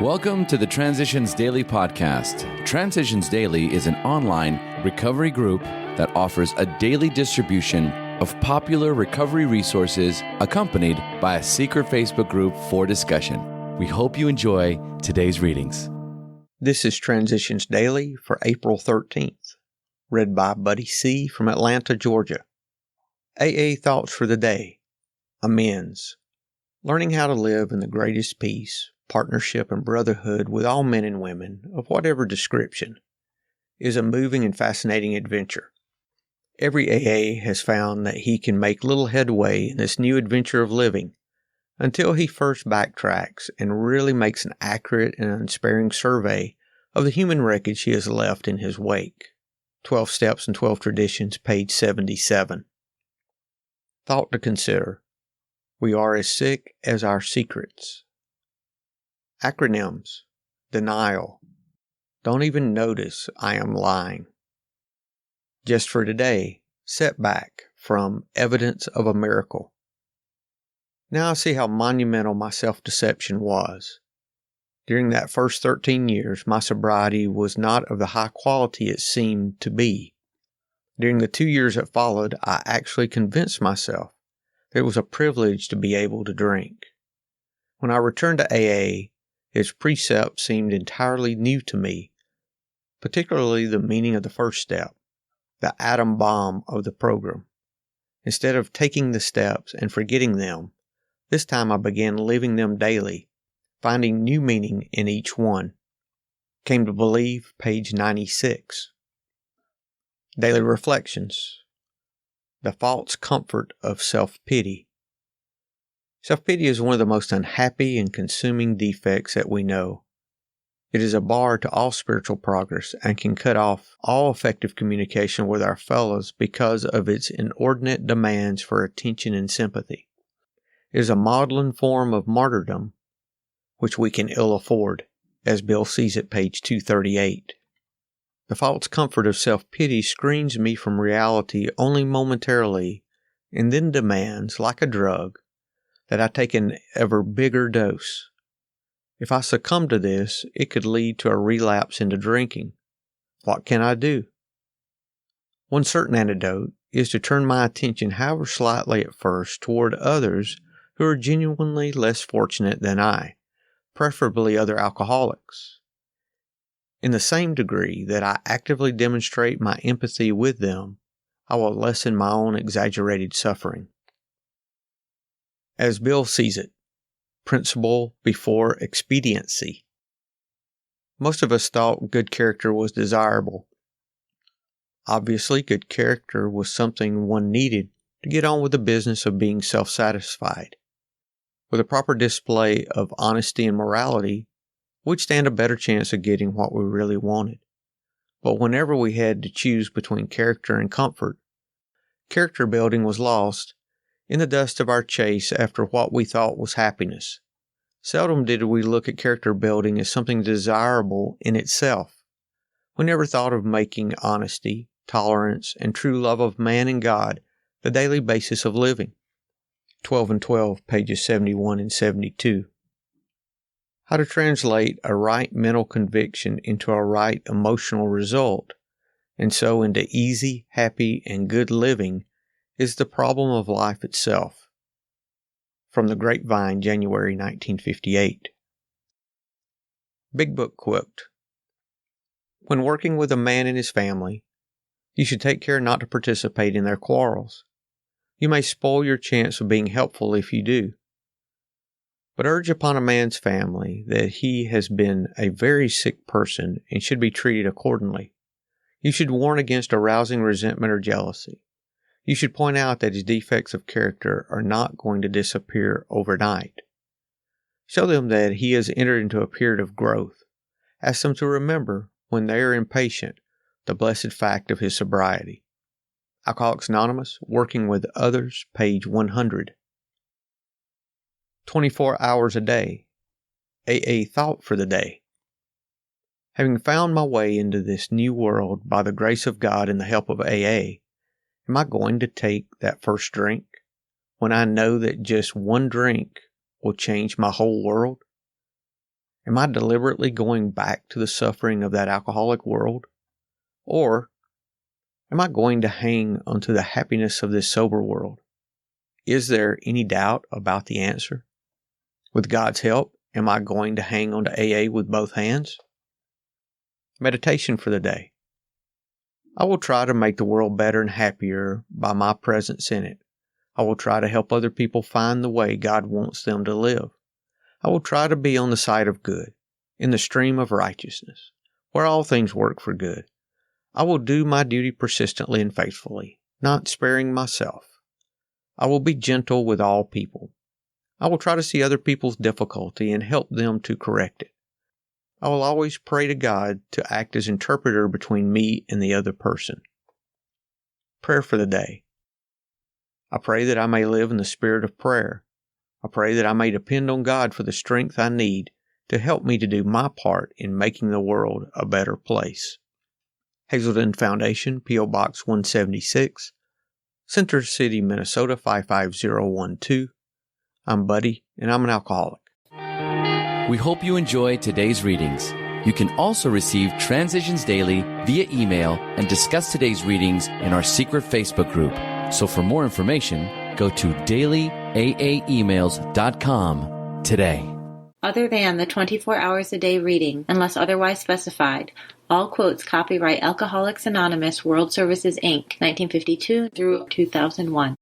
Welcome to the Transitions Daily podcast. Transitions Daily is an online recovery group that offers a daily distribution of popular recovery resources accompanied by a secret Facebook group for discussion. We hope you enjoy today's readings. This is Transitions Daily for April 13th, read by Buddy C. from Atlanta, Georgia. AA Thoughts for the Day. Amends. Learning how to live in the greatest peace, partnership, and brotherhood with all men and women, of whatever description, is a moving and fascinating adventure. Every AA has found that he can make little headway in this new adventure of living until he first backtracks and really makes an accurate and unsparing survey of the human wreckage he has left in his wake. 12 Steps and 12 Traditions, page 77. Thought to consider. We are as sick as our secrets. Acronyms. Denial. Don't even notice I am lying. Just for today, setback from Evidence of a Miracle. Now I see how monumental my self-deception was. During that first 13 years, my sobriety was not of the high quality it seemed to be. During the 2 years that followed, I actually convinced myself that it was a privilege to be able to drink. When I returned to AA, its precepts seemed entirely new to me, particularly the meaning of the first step, the atom bomb of the program. Instead of taking the steps and forgetting them, this time I began living them daily, finding new meaning in each one. Came to believe, page 96. Daily Reflections. The false comfort of self-pity. Self-pity is one of the most unhappy and consuming defects that we know. It is a bar to all spiritual progress and can cut off all effective communication with our fellows because of its inordinate demands for attention and sympathy. It is a maudlin form of martyrdom, which we can ill afford, as Bill sees at page 238. The false comfort of self-pity screens me from reality only momentarily and then demands, like a drug, that I take an ever bigger dose. If I succumb to this, it could lead to a relapse into drinking. What can I do? One certain antidote is to turn my attention, however slightly at first, toward others who are genuinely less fortunate than I, preferably other alcoholics. In the same degree that I actively demonstrate my empathy with them, I will lessen my own exaggerated suffering. As Bill sees it, principle before expediency. Most of us thought good character was desirable. Obviously, good character was something one needed to get on with the business of being self-satisfied. With a proper display of honesty and morality, we'd stand a better chance of getting what we really wanted. But whenever we had to choose between character and comfort, character building was lost in the dust of our chase after what we thought was happiness. Seldom did we look at character building as something desirable in itself. We never thought of making honesty, tolerance, and true love of man and God the daily basis of living. 12 and 12, pages 71 and 72. How to translate a right mental conviction into a right emotional result, and so into easy, happy, and good living, is the problem of life itself. From the Grapevine, January 1958. Big Book quote. When working with a man and his family, you should take care not to participate in their quarrels. You may spoil your chance of being helpful if you do. But urge upon a man's family that he has been a very sick person and should be treated accordingly. You should warn against arousing resentment or jealousy. You should point out that his defects of character are not going to disappear overnight. Show them that he has entered into a period of growth. Ask them to remember, when they are impatient, the blessed fact of his sobriety. Alcoholics Anonymous, Working with Others, page 100. 24 hours a day. AA Thought for the Day. Having found my way into this new world by the grace of God and the help of AA, am I going to take that first drink when I know that just one drink will change my whole world? Am I deliberately going back to the suffering of that alcoholic world? Or am I going to hang onto the happiness of this sober world? Is there any doubt about the answer? With God's help, am I going to hang on to AA with both hands? Meditation for the day. I will try to make the world better and happier by my presence in it. I will try to help other people find the way God wants them to live. I will try to be on the side of good, in the stream of righteousness, where all things work for good. I will do my duty persistently and faithfully, not sparing myself. I will be gentle with all people. I will try to see other people's difficulty and help them to correct it. I will always pray to God to act as interpreter between me and the other person. Prayer for the day. I pray that I may live in the spirit of prayer. I pray that I may depend on God for the strength I need to help me to do my part in making the world a better place. Hazelden Foundation, P.O. Box 176, Center City, Minnesota 55012. I'm Buddy, and I'm an alcoholic. We hope you enjoy today's readings. You can also receive Transitions Daily via email and discuss today's readings in our secret Facebook group. So for more information, go to dailyaaemails.com today. Other than the 24 hours a day reading, unless otherwise specified, all quotes copyright Alcoholics Anonymous World Services, Inc., 1952 through 2001.